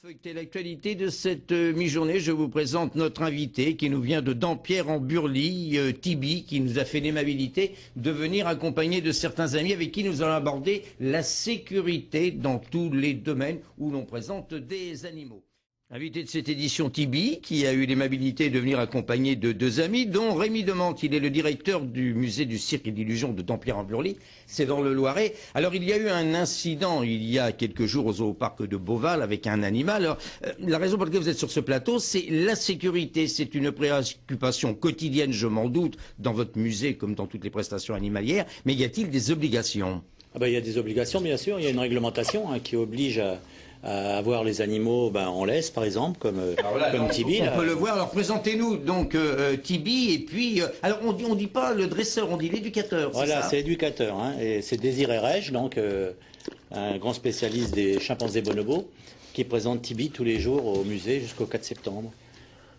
feuilleter l'actualité de cette mi-journée, je vous présente notre invité qui nous vient de Dampierre-en-Burly, Tibi, qui nous a fait l'aimabilité de venir accompagné de certains amis avec qui nous allons aborder la sécurité dans tous les domaines où l'on présente des animaux. Invité de cette édition Tibi, qui a eu l'aimabilité de venir accompagné de deux amis, dont Rémi Demante, il est le directeur du musée du cirque et d'illusion de Dampierre-en-Burly, c'est dans le Loiret. Alors il y a eu un incident il y a quelques jours au zooparc de Beauval avec un animal. Alors, la raison pour laquelle vous êtes sur ce plateau, c'est la sécurité, c'est une préoccupation quotidienne, je m'en doute, dans votre musée comme dans toutes les prestations animalières, mais y a-t-il des obligations? Il y a des obligations, bien sûr, il y a une réglementation qui oblige à avoir les animaux en laisse, par exemple, comme Tibi. On peut le voir. Alors présentez-nous donc Tibi et puis alors on dit pas le dresseur, on dit l'éducateur. Voilà, c'est l'éducateur, et c'est Désiré Rège, donc un grand spécialiste des chimpanzés bonobos, qui présente Tibi tous les jours au musée jusqu'au 4 septembre.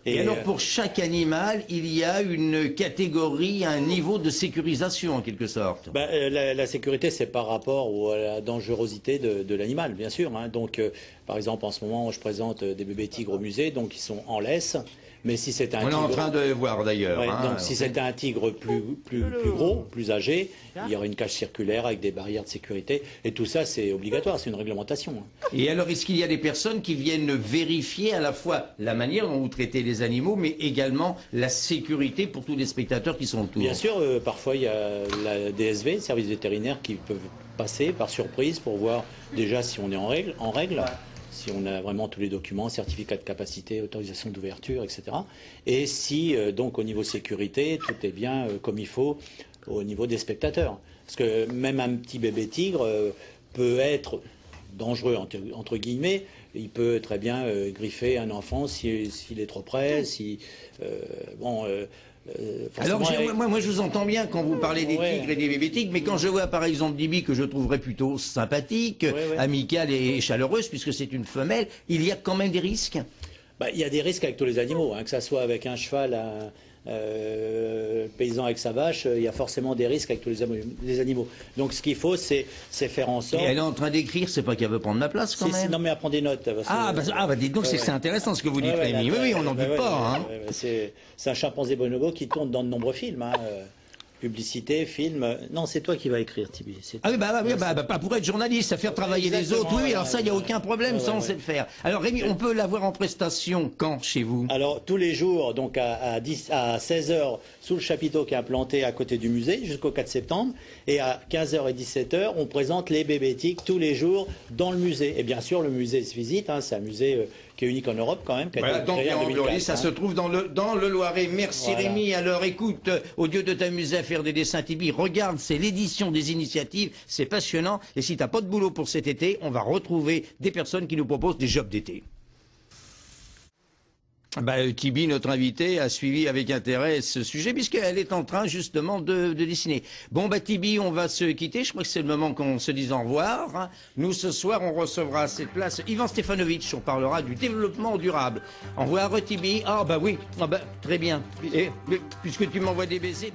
Et alors pour chaque animal, il y a une catégorie, un niveau de sécurisation en quelque sorte. La sécurité, c'est par rapport à la dangerosité de l'animal, bien sûr. Donc, par exemple, en ce moment, je présente des bébés tigres au musée, donc ils sont en laisse. Mais si c'est un tigre, on est en train de voir d'ailleurs. Donc si c'était un tigre plus gros, plus âgé, il y aurait une cage circulaire avec des barrières de sécurité. Et tout ça, c'est obligatoire, c'est une réglementation. Et alors, est-ce qu'il y a des personnes qui viennent vérifier à la fois la manière dont vous traitez les animaux, mais également la sécurité pour tous les spectateurs qui sont autour? Bien sûr, parfois il y a la DSV, le service vétérinaire, qui peuvent passer par surprise pour voir déjà si on est en règle. Si on a vraiment tous les documents, certificat de capacité, autorisation d'ouverture, etc. Et si, donc, au niveau sécurité, tout est bien comme il faut au niveau des spectateurs. Parce que même un petit bébé tigre peut être dangereux, entre guillemets. Il peut très bien griffer un enfant s'il est trop près, alors moi je vous entends bien quand vous parlez des tigres et des bébés tigres, mais quand je vois par exemple Tibi, que je trouverais plutôt sympathique, amicale et chaleureuse puisque c'est une femelle, il y a quand même des risques? Il y a des risques avec tous les animaux, que ça soit avec un cheval, paysan avec sa vache, il y a forcément des risques avec tous les animaux. Donc ce qu'il faut, c'est faire en sorte... Et elle est en train d'écrire, c'est pas qu'elle veut prendre ma place quand même? Non mais elle prend des notes. Dites donc, c'est intéressant ce que vous dites, Rémi. Oui, on n'en doute pas. C'est un chimpanzé bonobo qui tourne dans de nombreux films. Publicité, film. Non, c'est toi qui vas écrire, Tibi. Pas pour être journaliste, à faire travailler les autres. Oui, alors ça, il n'y a aucun problème, ça on sait le faire. Alors Rémi, on peut l'avoir en prestation quand chez vous? Alors tous les jours, donc à 16h, sous le chapiteau qui est implanté à côté du musée, jusqu'au 4 septembre. Et à 15h et 17h, on présente les bébés tigres tous les jours dans le musée. Et bien sûr, le musée se visite, c'est un musée qui est unique en Europe quand même. Donc ça se trouve dans le Loiret. Merci Rémi. Alors écoute, au lieu de t'amuser à faire des dessins Tibi, regarde, c'est l'édition des initiatives, c'est passionnant. Et si t'as pas de boulot pour cet été, on va retrouver des personnes qui nous proposent des jobs d'été. Tibi, notre invité, a suivi avec intérêt ce sujet puisqu'elle est en train justement de dessiner. Tibi, on va se quitter. Je crois que c'est le moment qu'on se dise au revoir. Nous, ce soir, on recevra à cette place Ivan Stefanovic. On parlera du développement durable. Au revoir, Tibi. Oui. Très bien. Et puisque tu m'envoies des baisers...